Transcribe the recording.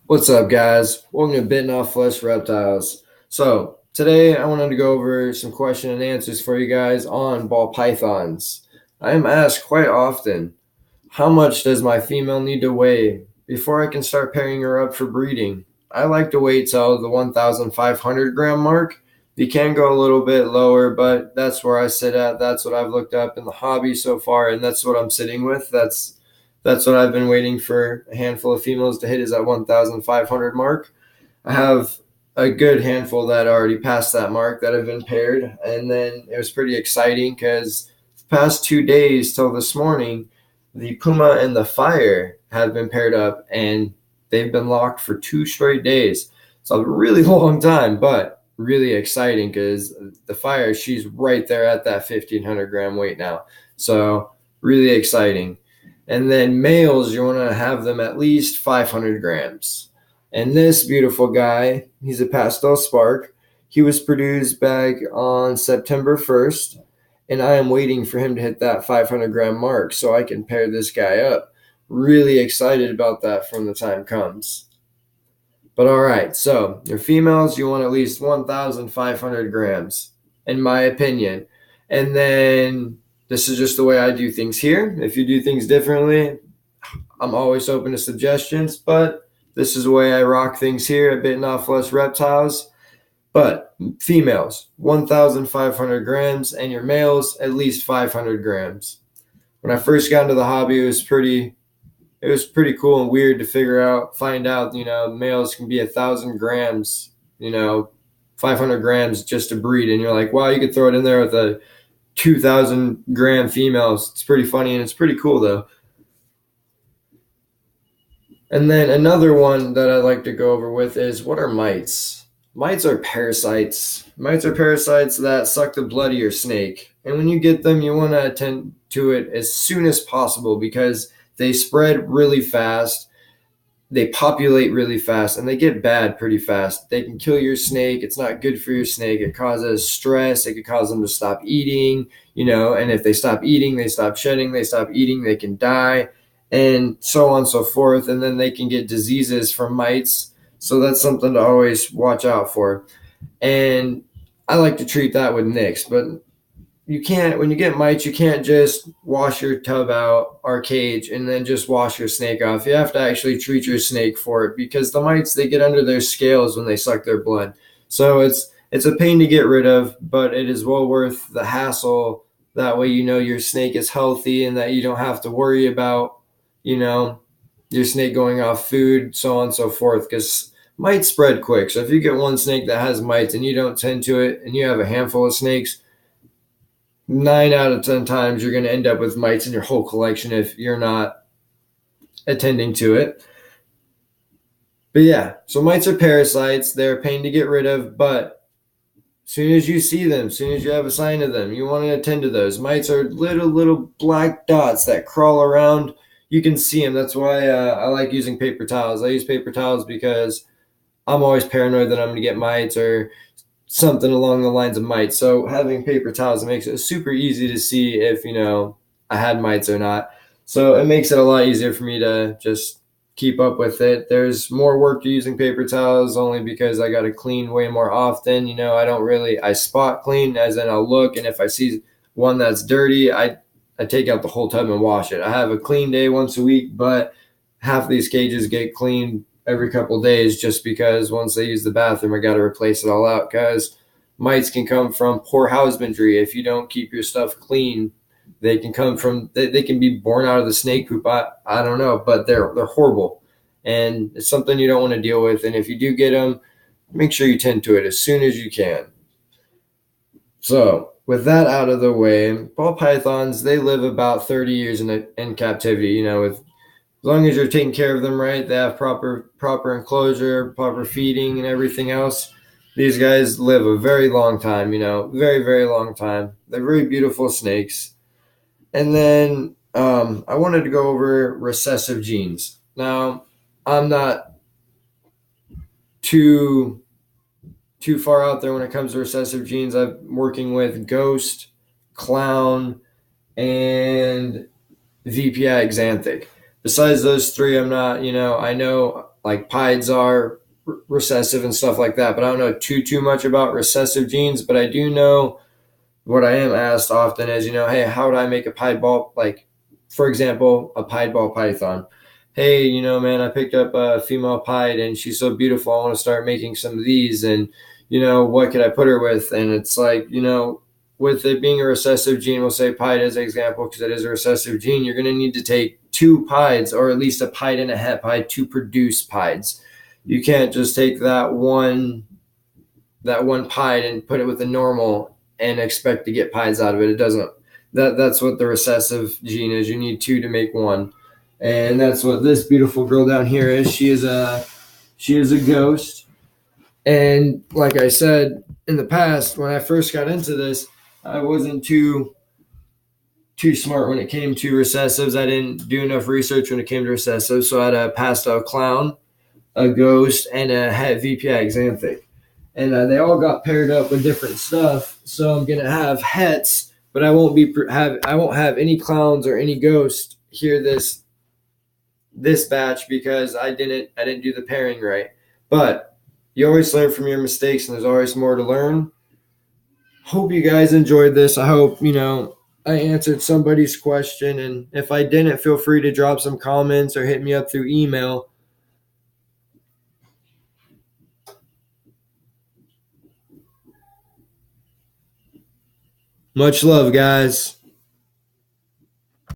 What's up, guys? Welcome to bittenOFFfleshh Reptiles. So, today I wanted to go over some question and answers for you guys on ball pythons. I am asked quite often, how much does my female need to weigh before I can start pairing her up for breeding? I like to wait till the 1,500 gram mark. You can go a little bit lower, but that's where I sit at. That's what I've looked up in the hobby so far, and that's what I'm sitting with. That's what I've been waiting for a handful of females to hit, is that 1,500 mark. I have a good handful that already passed that mark that have been paired, and then it was pretty exciting because the past 2 days till this morning, the Puma and the Fire have been paired up, and they've been locked for 2 straight days. It's a really long time, but really exciting because the Fire, she's right there at that 1,500 gram weight now. So really exciting. And then males, you want to have them at least 500 grams. And this beautiful guy, he's a pastel spark. He was produced back on September 1st, and I am waiting for him to hit that 500 gram mark so I can pair this guy up. Really excited about that when the time comes. But all right, so your females, you want at least 1,500 grams, in my opinion. And then this is just the way I do things here. If you do things differently, I'm always open to suggestions, but this is the way I rock things here at bittenOFFfleshh Reptiles. But females, 1,500 grams, and your males, at least 500 grams. When I first got into the hobby, it was pretty cool and weird to find out, males can be 1,000 grams, 500 grams just to breed. And you're like, wow, you could throw it in there with a 2,000 gram females. It's pretty funny and it's pretty cool though. And then another one that I'd like to go over with is, what are mites? Mites are parasites. Mites are parasites that suck the blood of your snake. And when you get them, you want to attend to it as soon as possible because they spread really fast, they populate really fast, and they get bad pretty fast. They can kill your snake. It's not good for your snake. It causes stress. It could cause them to stop eating, and if they stop eating, they stop shedding, they stop eating, they can die, and so on and so forth. And then they can get diseases from mites. So that's something to always watch out for. And I like to treat that with nicks, but when you get mites, you can't just wash your tub out or cage and then just wash your snake off. You have to actually treat your snake for it because the mites, they get under their scales when they suck their blood. So it's a pain to get rid of, but it is well worth the hassle. That way, your snake is healthy and that you don't have to worry about, your snake going off food, so on and so forth, because mites spread quick. So if you get one snake that has mites and you don't tend to it and you have a handful of snakes, 9 out of 10 times you're going to end up with mites in your whole collection if you're not attending to it. But yeah, so mites are parasites. They're a pain to get rid of, but as soon as you see them, as soon as you have a sign of them, you want to attend to those. Mites are little black dots that crawl around. You can see them. That's why I like using paper towels. I use paper towels because I'm always paranoid that I'm going to get mites or something along the lines of mites. So having paper towels, it makes it super easy to see if, I had mites or not. So it makes it a lot easier for me to just keep up with it. There's more work to using paper towels only because I got to clean way more often. I spot clean, as in I'll look, and if I see one that's dirty, I take out the whole tub and wash it. I have a clean day once a week, but half of these cages get cleaned every couple of days just because once they use the bathroom, I got to replace it all out because mites can come from poor husbandry. If you don't keep your stuff clean, they can be born out of the snake poop. I don't know, but they're horrible, and it's something you don't want to deal with. And if you do get them, make sure you tend to it as soon as you can. So with that out of the way, ball pythons, they live about 30 years in captivity. With as long as you're taking care of them right, they have proper enclosure, proper feeding, and everything else. These guys live a very long time, very, very long time. They're very beautiful snakes. And then I wanted to go over recessive genes. Now, I'm not too far out there when it comes to recessive genes. I'm working with Ghost, Clown, and VPI Xanthic. Besides those three, I'm not, I know like pieds are recessive and stuff like that. But I don't know too much about recessive genes. But I do know what I am asked often is, hey, how would I make a pied ball, like, for example, a pied ball python? Hey, man, I picked up a female pied and she's so beautiful. I want to start making some of these. And, what could I put her with? And it's like, with it being a recessive gene, we'll say pied as an example because it is a recessive gene. You're going to need to take two pieds, or at least a pied and a het pied, to produce pieds. You can't just take that one pied and put it with a normal and expect to get pies out of it. It doesn't. That's what the recessive gene is. You need two to make one, and that's what this beautiful girl down here is. She is a ghost, and like I said in the past, when I first got into this, I wasn't too smart when it came to recessives. I didn't do enough research when it came to recessives, so I had a pastel clown, a ghost, and a het VPI xanthic. And they all got paired up with different stuff. So I'm gonna have hets, but I won't have any clowns or any ghosts here this batch because I didn't do the pairing right. But you always learn from your mistakes, and there's always more to learn. Hope you guys enjoyed this. I hope I answered somebody's question, and if I didn't, feel free to drop some comments or hit me up through email. Much love, guys.